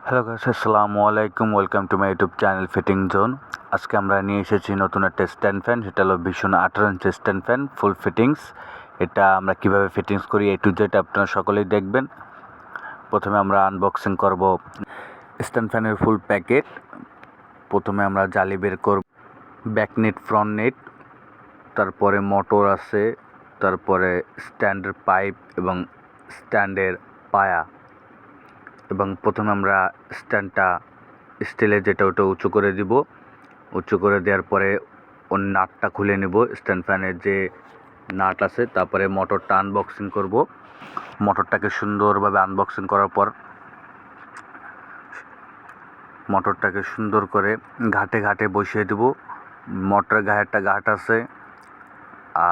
Hello guys, আসসালামু আলাইকুম। Welcome to my YouTube channel fitting zone. আজকে আমরা নিয়ে এসেছি নতুন একটা স্ট্যান্ড ফ্যান। সেটা হলো ভীষণ 18 ইঞ্চি স্ট্যান্ড ফ্যান, ফুল ফিটিংস। এটা আমরা কিভাবে ফিটিংস করি A to Z আপনারা সকলেই দেখবেন। প্রথমে আমরা আনবক্সিং করব স্ট্যান্ড ফ্যানের ফুল প্যাকেট। প্রথমে আমরা জালি বের করব, ব্যাক নেট, ফ্রন্ট নেট, তারপরে মোটর আছে, তারপরে স্ট্যান্ডের পাইপ এবং স্ট্যান্ডের পায়া। এবং প্রথমে আমরা স্ট্যান্ডটা স্টিলের যেটা ওটা উঁচু করে দিব। উঁচু করে দেওয়ার পরে ওর নাটটা খুলে নেব, স্ট্যান্ড ফ্যানের যে নাট আছে। তারপরে মোটরটা আনবক্সিং করব। মোটরটাকে সুন্দরভাবে আনবক্সিং করার পর মোটরটাকে সুন্দর করে ঘাটে ঘাটে বসিয়ে দেব। মোটরের গায়ে একটা গাঁট আছে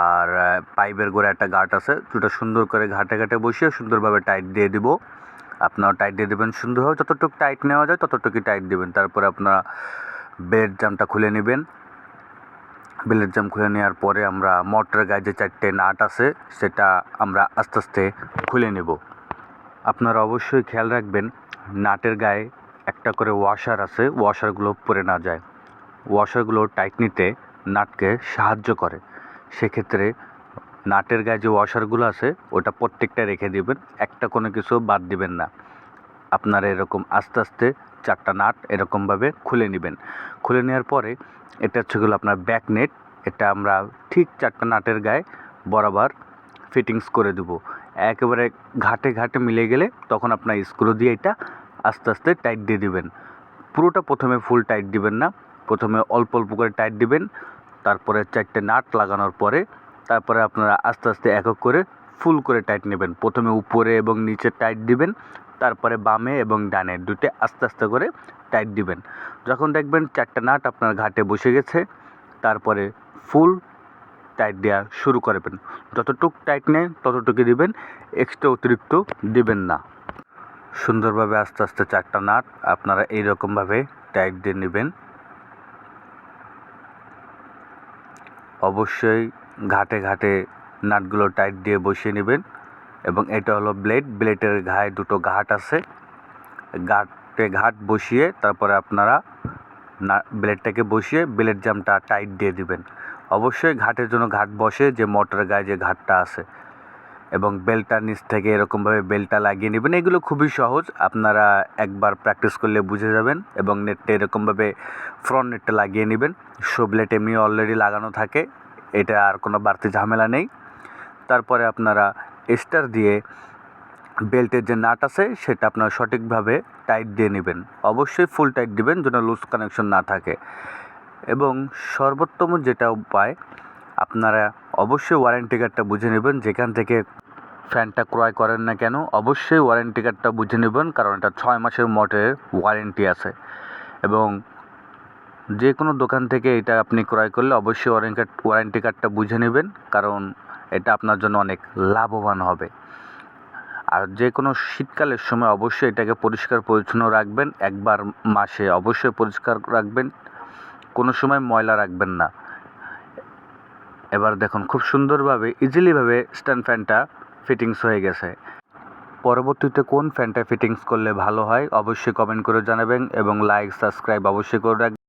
আর পাইপের গোড়ায় একটা গাঁট আছে, দুটো সুন্দর করে ঘাটে ঘাটে বসিয়ে সুন্দরভাবে টাইট দিয়ে দিব। আপনারা টাইট দিয়ে দেবেন সুন্দরভাবে, যতটুকু টাইট নেওয়া যায় ততটুকুই টাইট দেবেন। তারপরে আপনারা বেল্ট জামটা খুলে নেবেন। বেল্টের জাম খুলে নেওয়ার পরে আমরা মোটরের গায়ে যে 4টে নাট আছে সেটা আমরা আস্তে আস্তে খুলে নেব। আপনারা অবশ্যই খেয়াল রাখবেন নাটের গায়ে একটা করে ওয়াশার আছে, ওয়াশারগুলো পড়ে না যায়। ওয়াশারগুলো টাইট নিতে নাটকে সাহায্য করে। সেক্ষেত্রে নাটের গায়ে যে ওয়াশারগুলো আছে ওটা প্রত্যেকটা রেখে দিবেন, একটা কোনো কিছু বাদ দিবেন না। আপনারা এরকম আস্তে আস্তে 4টা নাট এরকমভাবে খুলে নেবেন। খুলে নেওয়ার পরে এটা হচ্ছে গেলো আপনার ব্যাক নেট। এটা আমরা ঠিক 4টা নাটের গায়ে বরাবর ফিটিংস করে দেবো। একেবারে ঘাটে ঘাটে মিলে গেলে তখন আপনার স্ক্রু দিয়ে এটা আস্তে আস্তে টাইট দিয়ে দিবেন। পুরোটা প্রথমে ফুল টাইট দিবেন না, প্রথমে অল্প অল্প করে টাইট দিবেন। তারপরে 4টে নাট লাগানোর পরে তারপরে আপনারা আস্তে আস্তে একক করে ফুল করে টাইট নেবেন। প্রথমে উপরে এবং নিচে টাইট দিবেন, তারপরে বামে এবং ডানে দুটো আস্তে আস্তে করে টাইট দিবেন। যখন দেখবেন 4টে নাট আপনার ঘাটে বসে গেছে, তারপরে ফুল টাইট দেওয়া শুরু করবেন। যতটুক টাইট নেয় ততটুকু দিবেন, এক্সট্রা অতিরিক্ত দিবেন না। সুন্দরভাবে আস্তে আস্তে 4টা নাট আপনারা এইরকমভাবে টাইট দিয়ে নেবেন। অবশ্যই ঘাটে ঘাটে নাটগুলো টাইট দিয়ে বসিয়ে নেবেন। এবং এটা হলো ব্লেড, ব্লেডের গায়ে দুটো ঘাট আছে, ঘাট বসিয়ে তারপরে আপনারা ব্লেডটাকে বসিয়ে ব্লেড জামটা টাইট দিয়ে দিবেন। অবশ্যই ঘাটের জন্য ঘাট বসে যে মোটরের গায়ে যে ঘাটটা আছে, এবং বেল্টটার নিচ থেকে এরকমভাবে বেল্টটা লাগিয়ে নেবেন। এগুলো খুবই সহজ, আপনারা একবার প্র্যাকটিস করলে বুঝে যাবেন। এবং নেটটা এরকমভাবে ফ্রন্ট নেটটা লাগিয়ে নেবেন। শো ব্লেড এমনি অলরেডি লাগানো থাকে, এটা আর কোনো বাড়তি ঝামেলা নেই। তারপরে আপনারা স্টার দিয়ে বেল্টের যে নাট আছে সেটা আপনারা সঠিকভাবে টাইট দিয়ে নেবেন। অবশ্যই ফুল টাইট দিবেন যেন লুজ কানেকশন না থাকে। এবং সর্বোত্তম যেটা উপায়, আপনারা অবশ্যই ওয়ারেন্টি কার্ডটা বুঝে নেবেন। যেখান থেকে ফ্যানটা ক্রয় করেন না কেন অবশ্যই ওয়ারেন্টি কার্ডটা বুঝে নেবেন, কারণ এটা 6 মাসের মোটরের ওয়ারেন্টি আছে। এবং যে কোনো দোকান থেকে এটা আপনি ক্রয় করলে অবশ্যই ওয়ারেন্টি কার্ডটা বুঝে নেবেন, কারণ এটা আপনার জন্য অনেক লাভবান হবে। আর যে কোনো শীতকালের সময় অবশ্যই এটাকে পরিষ্কার পরিচ্ছন্ন রাখবেন। একবার মাসে অবশ্যই পরিষ্কার রাখবেন, কোনো সময় ময়লা রাখবেন না। এবার দেখুন খুব সুন্দরভাবে ইজিলিভাবে স্ট্যান্ড ফ্যানটা ফিটিংস হয়ে গেছে। পরবর্তীতে কোন ফ্যানটা ফিটিংস করলে ভালো হয় অবশ্যই কমেন্ট করে জানাবেন, এবং লাইক সাবস্ক্রাইব অবশ্যই করে রাখবেন।